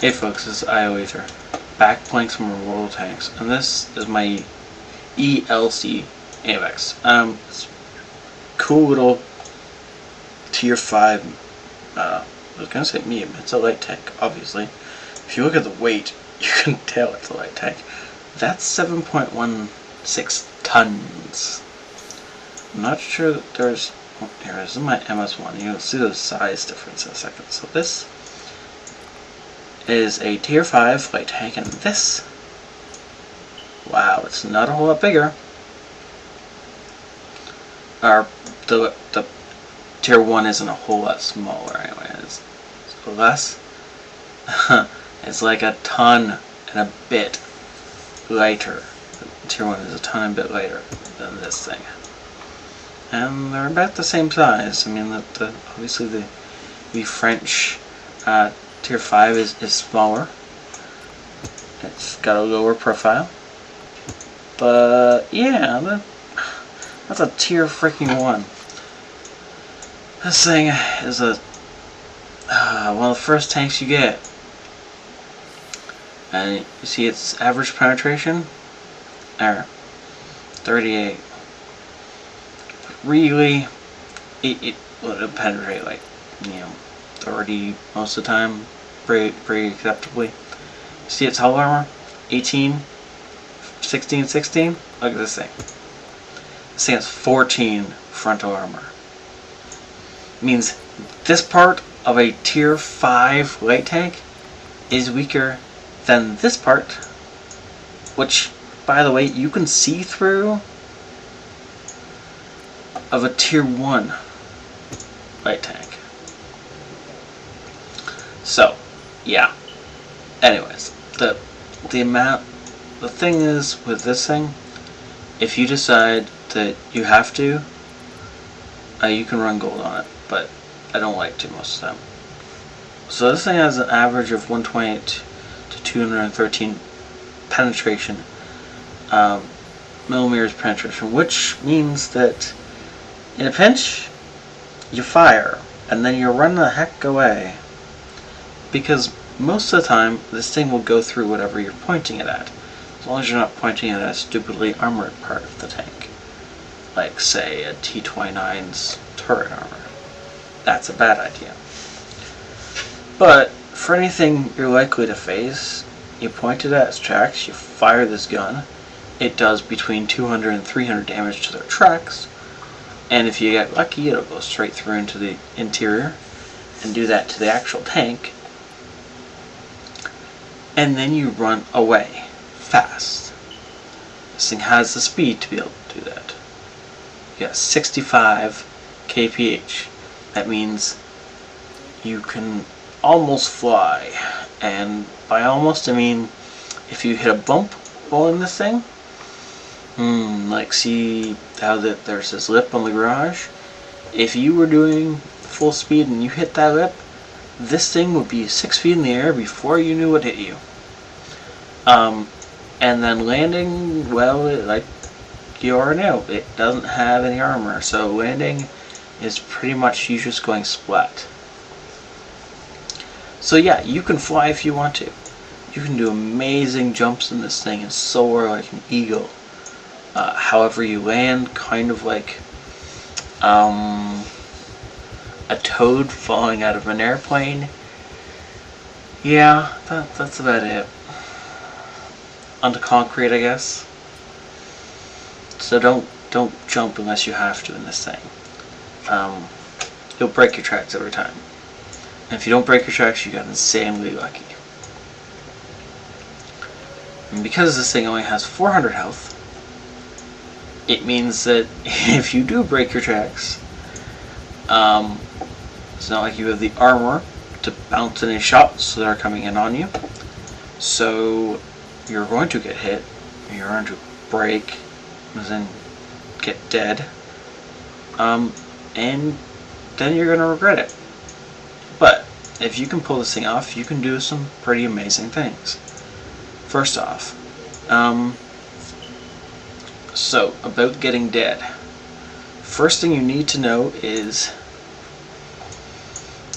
Hey folks, this is ioEther, back playing some more World of Tanks, and this is my ELC AMX. It's cool little tier 5, I was gonna say medium, it's a light tank, obviously. If you look at the weight, you can tell it's a light tank. That's 7.16 tons. I'm not sure that there's, here, this is my MS1, you'll see the size difference in a second. So this is a tier 5 light tank, and this, wow, it's not a whole lot bigger. Or the tier 1 isn't a whole lot smaller anyway. It's less. It's like a ton and a bit lighter. Tier 1 is a ton and a bit lighter than this thing. And they're about the same size. I mean, obviously the French tier 5 is smaller. It's got a lower profile. But yeah, that's a tier freaking 1. This thing is one of the first tanks you get. And you see its average penetration? There. 38. Really, it'll penetrate like, 30 most of the time, pretty acceptably. See its hull armor? 18, 16, 16? Look at this thing. This thing has 14 frontal armor. Means this part of a tier 5 light tank is weaker than this part, which, by the way, you can see through, of a tier 1 light tank. So, yeah. Anyways, the thing is with this thing, if you decide that you have to, you can run gold on it, but I don't like to most of the time. So this thing has an average of 128 to 213 penetration, millimeters penetration, which means that in a pinch, you fire, and then you run the heck away. Because most of the time, this thing will go through whatever you're pointing it at, as long as you're not pointing it at a stupidly armored part of the tank. Like, say, a T-29's turret armor. That's a bad idea. But, for anything you're likely to face, you point it at its tracks, you fire this gun, it does between 200 and 300 damage to their tracks, and if you get lucky, it'll go straight through into the interior and do that to the actual tank. And then you run away fast. This thing has the speed to be able to do that. You got 65 kph. That means you can almost fly. And by almost, I mean if you hit a bump while in this thing, like see how there's this lip on the garage? If you were doing full speed and you hit that lip, this thing would be 6 feet in the air before you knew what hit you. And then landing, well, like you already know, it doesn't have any armor, so landing is pretty much you just going splat. So yeah, you can fly if you want to. You can do amazing jumps in this thing and soar like an eagle. However you land, kind of like a toad falling out of an airplane. Yeah, that's about it. Onto concrete, I guess. So don't jump unless you have to in this thing. You'll break your tracks every time. And if you don't break your tracks, you got insanely lucky. And because this thing only has 400 health, it means that if you do break your tracks, it's not like you have the armor to bounce any shots that are coming in on you. So you're going to get hit, you're going to break, as in get dead, and then you're going to regret it. But if you can pull this thing off, you can do some pretty amazing things. First off, so about getting dead. First thing you need to know is,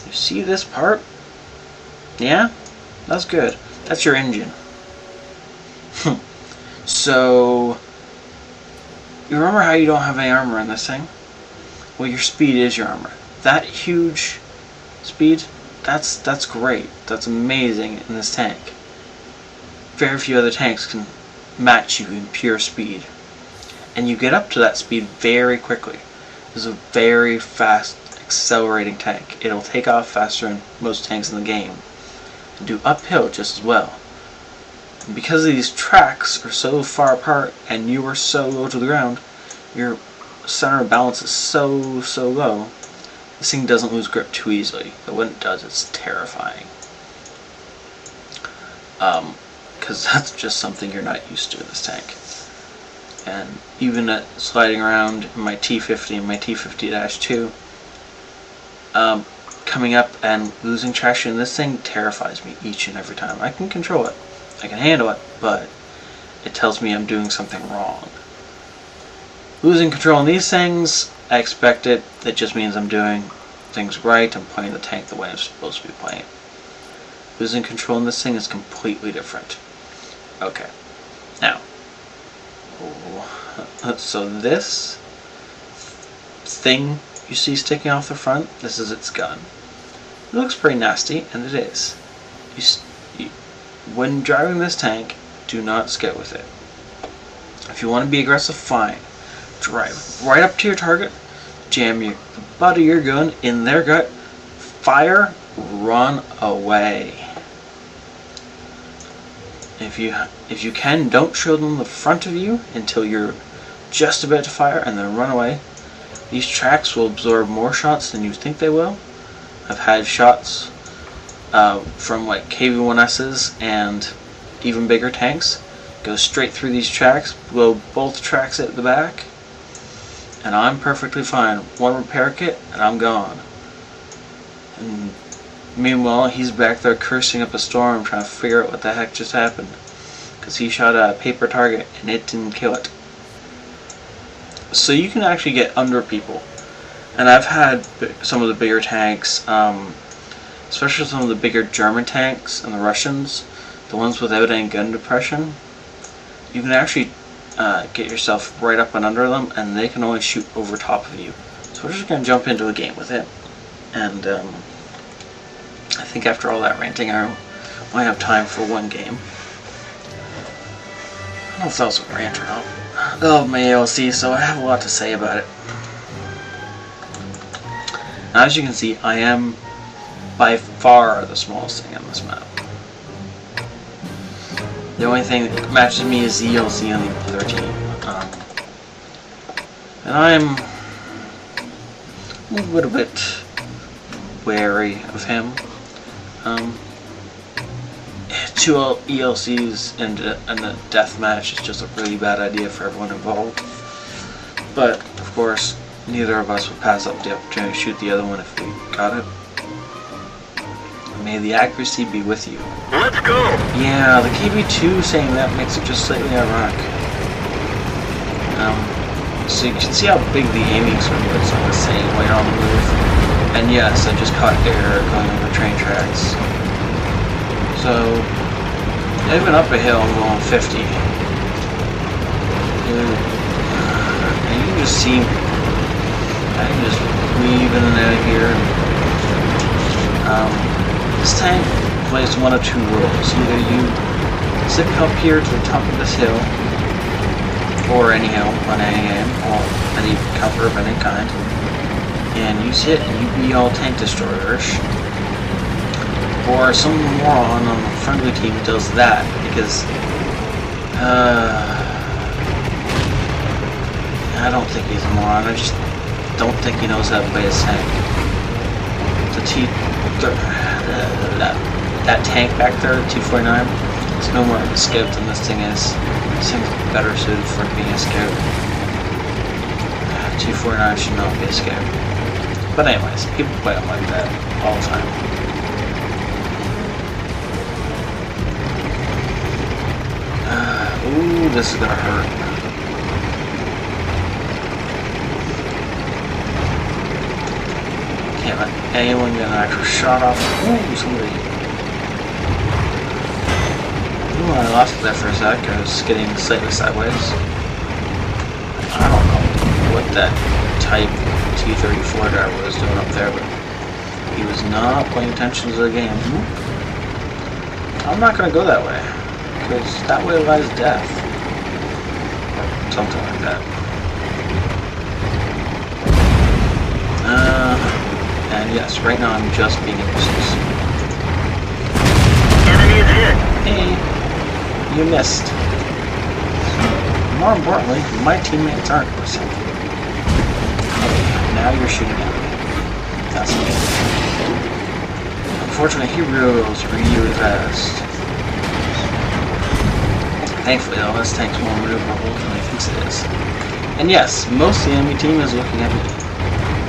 you see this part? Yeah? That's good. That's your engine. So, you remember how you don't have any armor in this thing? Well, your speed is your armor. That huge speed, that's great. That's amazing in this tank. Very few other tanks can match you in pure speed. And you get up to that speed very quickly. This is a very fast, accelerating tank. It'll take off faster than most tanks in the game. And do uphill just as well. And because these tracks are so far apart and you are so low to the ground, your center of balance is so low, this thing doesn't lose grip too easily. But when it does, it's terrifying. Because that's just something you're not used to in this tank. And even at sliding around in my T50 and my T50-2, coming up and losing traction in this thing terrifies me each and every time. I can control it, I can handle it, but it tells me I'm doing something wrong. Losing control in these things, I expect it. It just means I'm doing things right. I'm playing the tank the way I'm supposed to be playing. Losing control in this thing is completely different. Okay, now, so this thing you see sticking off the front, this is its gun. It looks pretty nasty, and it is. When driving this tank, do not skate with it. If you want to be aggressive, fine. Drive right up to your target, jam the butt of your gun in their gut, fire, run away. If you can, don't show them the front of you until you're just about to fire, and then run away. These tracks will absorb more shots than you think they will. I've had shots from like KV-1Ss and even bigger tanks go straight through these tracks, blow both tracks at the back, and I'm perfectly fine. One repair kit and I'm gone. And meanwhile, he's back there cursing up a storm trying to figure out what the heck just happened, because he shot a paper target and it didn't kill it. So you can actually get under people. And I've had some of the bigger tanks, especially some of the bigger German tanks and the Russians, the ones without any gun depression, you can actually get yourself right up and under them, and they can only shoot over top of you. So we're just going to jump into a game with it. And I think after all that ranting, I might have time for one game. I don't know if that was a rant or not. I love my ELC, so I have a lot to say about it. Now, as you can see, I am by far the smallest thing on this map. The only thing that matches me is the ELC on the other team. And I'm a little bit wary of him. Two ELCs and a death match is just a really bad idea for everyone involved. But, of course, neither of us would pass up the opportunity to shoot the other one if we got it. May the accuracy be with you. Let's go! Yeah, the KB2 saying that makes it just slightly ironic. So you can see how big the aiming circle is on this thing while you're on the move. And yes, I just caught air going over train tracks. So, even up a hill, I'm going 50. And you can just see, I can just weave in and out of here. This tank plays one of two roles. Either you zip up here to the top of this hill, or any hill on any game, or any cover of any kind, and you sit and you be all tank destroyers. Or some moron on the friendly team does that, because I don't think he's a moron. I just don't think he knows how to play his tank. That tank back there, T-49, it's no more of a scout than this thing is. This thing's better suited for being a scout. T-49 should not be a scout. But anyways, people play them like that all the time. Ooh, this is gonna hurt. Can't let anyone get an actual shot off. Ooh, somebody. I lost it there for a sec. I was skidding slightly sideways. I don't know what that type T-34 driver was doing up there, but he was not paying attention to the game. I'm not going to go that way, because that way lies death. Or something like that. And yes, right now I'm just being a nuisance. Enemy is hit. Hey, you missed. More importantly, my teammates aren't missing. Hey, now you're shooting at me. That's amazing. Unfortunately, he reels really fast. Thankfully, though, this tank's more maneuverable than he thinks it is. And yes, most of the enemy team is looking at me.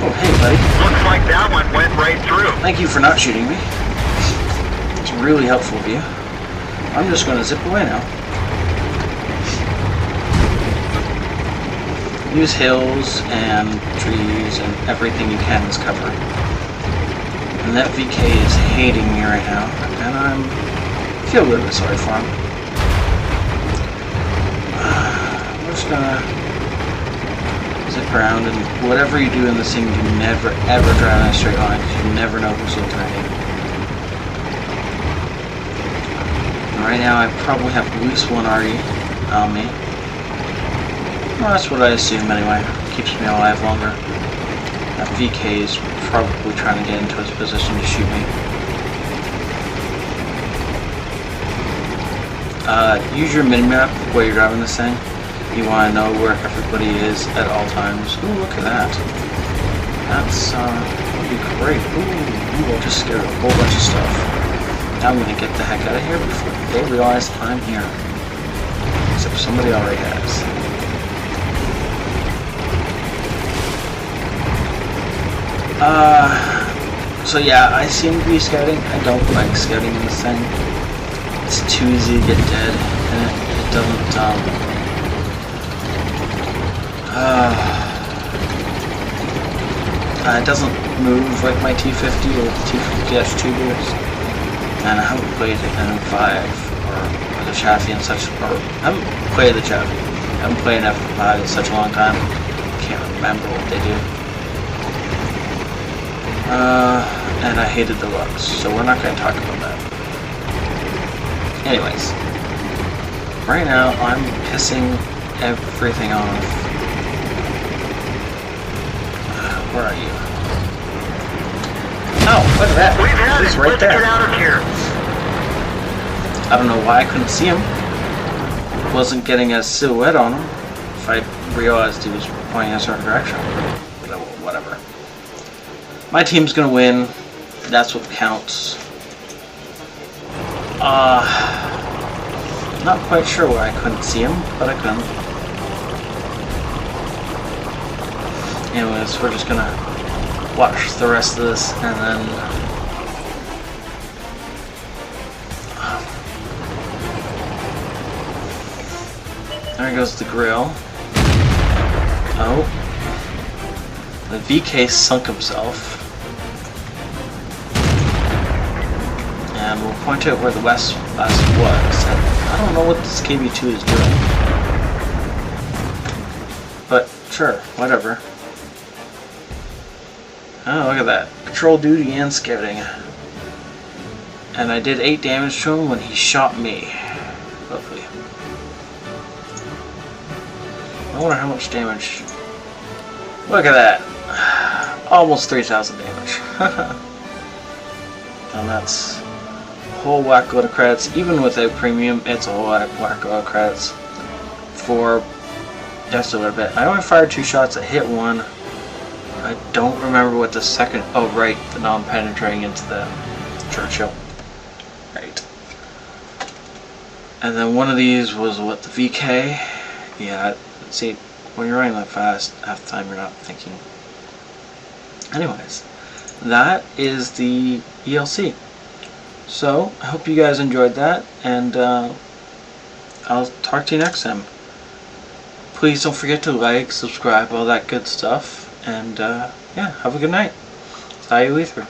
Oh, hey, buddy. Looks like that one went right through. Thank you for not shooting me. It's really helpful of you. I'm just going to zip away now. Use hills and trees and everything you can as cover. And that VK is hating me right now, and I feel a little bit sorry for him. We're just gonna zip around, and whatever you do in this thing, you never ever drive in a straight line, because you never know who's looking at you. And right now I probably have at least one RE on me. Well, that's what I assume anyway. Keeps me alive longer. That VK is probably trying to get into his position to shoot me. Use your minimap while you're driving this thing. You want to know where everybody is at all times. Ooh, look at that. That's, that'd be great. Ooh, I just scared a whole bunch of stuff. Now I'm going to get the heck out of here before they realize I'm here. Except somebody already has. So yeah, I seem to be scouting. I don't like scouting in this thing. It's too easy to get dead, and it doesn't, it doesn't move like my T50 or the T50-2 does. And I haven't played it in 5 or the chassis in such, or I haven't played the chassis. I haven't played an F5 in such a long time. I can't remember what they do. And I hated the looks, so we're not going to talk about that. Anyways, right now I'm pissing everything off. Where are you? Oh, look at that. We've had He's it. right Let's there. get out of here. I don't know why I couldn't see him. Wasn't getting a silhouette on him. If I realized he was pointing in a certain direction. Whatever. My team's gonna win. That's what counts. Not quite sure why I couldn't see him, but I couldn't. Anyways, we're just gonna watch the rest of this and then there goes the grill. Oh. The VK sunk himself. And we'll point out where the west was. And I don't know what this KB2 is doing. But sure, whatever. Oh, look at that. Patrol duty and scouting. And I did 8 damage to him when he shot me. Lovely. I wonder how much damage. Look at that. Almost 3,000 damage. And that's a whole whack load of credits. Even without premium, it's a whole whack load of credits for just a little bit. I only fired 2 shots. I hit 1. I don't remember what the second. Oh, right, the non-penetrating into the Churchill. Right. And then one of these was what, the VK? Yeah, see, when you're running that fast, half the time you're not thinking. Anyways, that is the ELC. So, I hope you guys enjoyed that, and I'll talk to you next time. Please don't forget to like, subscribe, all that good stuff, and yeah, have a good night. It's ioEther.